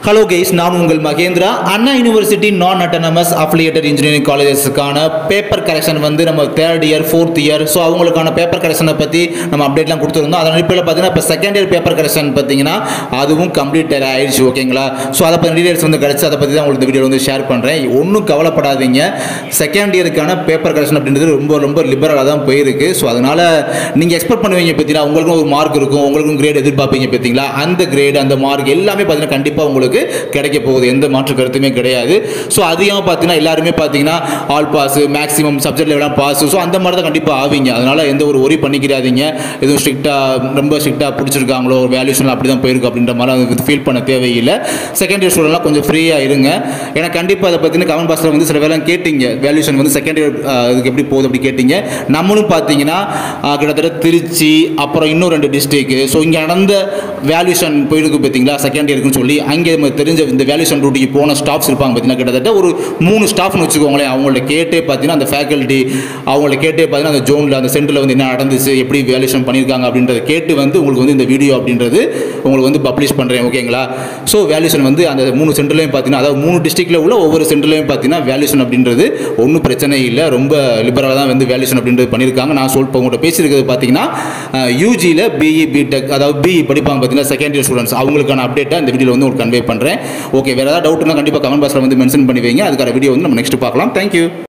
Hello guys, நான் உங்கள் Mahendra. Anna university நான் அட்டானமஸ் அஃபிலியேட்டட் இன்ஜினியரிங் காலேஜஸ்க்கான பேப்பர் கரெக்ஷன் வந்து நம்ம 3rd year 4th year so அவங்களுக்கான பேப்பர் கரெக்ஷனை பற்றி நம்ம அப்டேட்லாம் கொடுத்துருந்தோம். அதன் அடிப்படையில் பார்த்தீங்கன்னா இப்போ 2nd இயர் பேப்பர் கரெக்ஷன் பார்த்தீங்கன்னா அதுவும் கம்ப்ளீட் ஆயிடுச்சு. ஓகேங்களா? ஸோ அதை பற்றி டீடைல்ஸ் வந்து கிடச்சி அதை பற்றி தான் உங்களுக்கு இந்த வீடியோ வந்து ஷேர் பண்ணுறேன். ஒன்றும் கவலைப்படாதீங்க. 2nd இயருக்கான பேப்பர் கரெக்ஷன் அப்படின்றது ரொம்ப ரொம்ப லிபரலாக தான் போயிருக்கு. ஸோ அதனால் நீங்கள் எக்ஸ்பெக்ட் பண்ணுவீங்க பார்த்தீங்கன்னா உங்களுக்கும் ஒரு மார்க் இருக்கும், உங்களுக்கும் கிரேட் எதிர்பார்ப்பீங்க பார்த்தீங்களா, அந்த கிரேட் அந்த மார்க் எல்லாமே பார்த்தீங்கன்னா கண்டிப்பாக உங்களுக்கு கிடைக்க போகுது, எந்த மாற்று கருத்துமே கிடையாது. ஸோ அதிகமாக பார்த்தீங்கன்னா எல்லாருமே பார்த்தீங்கன்னா ஆல் பாஸ், மேக்ஸிமம் சப்ஜெக்ட் லெவலாம் பாஸ், ஸோ அந்த மாதிரி தான் கண்டிப்பாக ஆவீங்க. அதனால் எந்த ஒரு ஒரி பண்ணிக்கிறாதீங்க. எதுவும் ரொம்ப ஸ்ட்ரிக்டாக பிடிச்சிருக்காங்களோ வேல்யூஷன் அப்படி தான் போயிருக்கு அப்படின்ற மாதிரி அதுக்கு ஃபீல் பண்ண தேவையில்லை. 2nd இயர் ஸ்டூடெண்ட்லாம் கொஞ்சம் ஃப்ரீயாக இருங்க. ஏன்னா கண்டிப்பாக அதை பற்றின கமெண்ட் பாக்ஸில் வந்து சில வேலை கேட்டீங்க, வேல்யூஷன் வந்து 2nd இயர் இதுக்கு எப்படி போகுது அப்படி கேட்டீங்க. நம்மளும் பார்த்தீங்கன்னா கிட்டத்தட்ட திருச்சி அப்புறம் இன்னும் 2 டிஸ்ட்ரிக்ட், ஸோ இங்கே நடந்த வேல்யூஷன் போயிருக்கு பார்த்தீங்களா 2nd இயருக்குன்னு சொல்லி அங்கே தெரிஞ்ச இந்த வேல்யூஷன் டியூட்டிக்கு போன ஸ்டாஃப்ஸ் இருப்பாங்க பார்த்தீங்கன்னா கிட்டத்தட்ட ஒரு 3 ஸ்டாஃப்னு வச்சுக்கோங்களேன். அவங்கள்ட்ட கேட்டே பார்த்தீங்கன்னா அந்த ஃபேக்கல்ட்டி அவங்கள்ட்ட கேட்டே பார்த்தீங்கன்னா அந்த ஜோனில் அந்த சென்டரில் வந்து என்ன நடந்துச்சு, எப்படி வேல்யூஷன் பண்ணியிருக்காங்க அப்படின்றத கேட்டு வந்து உங்களுக்கு வந்து இந்த வீடியோ அப்படின்றது உங்களுக்கு வந்து பப்ளிஷ் பண்ணுறேன். ஓகேங்களா? ஸோ வேல்யூஷன் வந்து அந்த 3 சென்டர்லையும் பார்த்தீங்கன்னா அதாவது 3 டிஸ்ட்ரிக்டில் உள்ள ஒவ்வொரு சென்டர்லையும் பார்த்தீங்கன்னா வேல்யூஷன் அப்படின்றது ஒன்றும் பிரச்சனை இல்லை, ரொம்ப லிபரலாக தான் வந்து வேல்யூஷன் அப்படின்றது பண்ணியிருக்காங்க. நான் இப்போ உங்கள்கிட்ட பேசியிருக்கிறது பார்த்தீங்கன்னா யூஜியில் பிஇ பிடெக் அதாவது பிஇ படிப்பாங்க பார்த்தீங்கன்னா 2nd இயர் ஸ்டூடெண்ட்ஸ் அவங்களுக்கான அப்டேட்டை இந்த வீடியோவில் வந்து உங்களுக்கு கன்வே பண்ணுறேன். ஓகே, வேறு ஏதாவது டவுட்னா கண்டிப்பாக கமெண்ட் பாக்ஸில் வந்து மென்ஷன் பண்ணி வைங்க. அதுக்கான வீடியோ வந்து நம்ம நெக்ஸ்ட் பார்க்கலாம். தேங்க்யூ.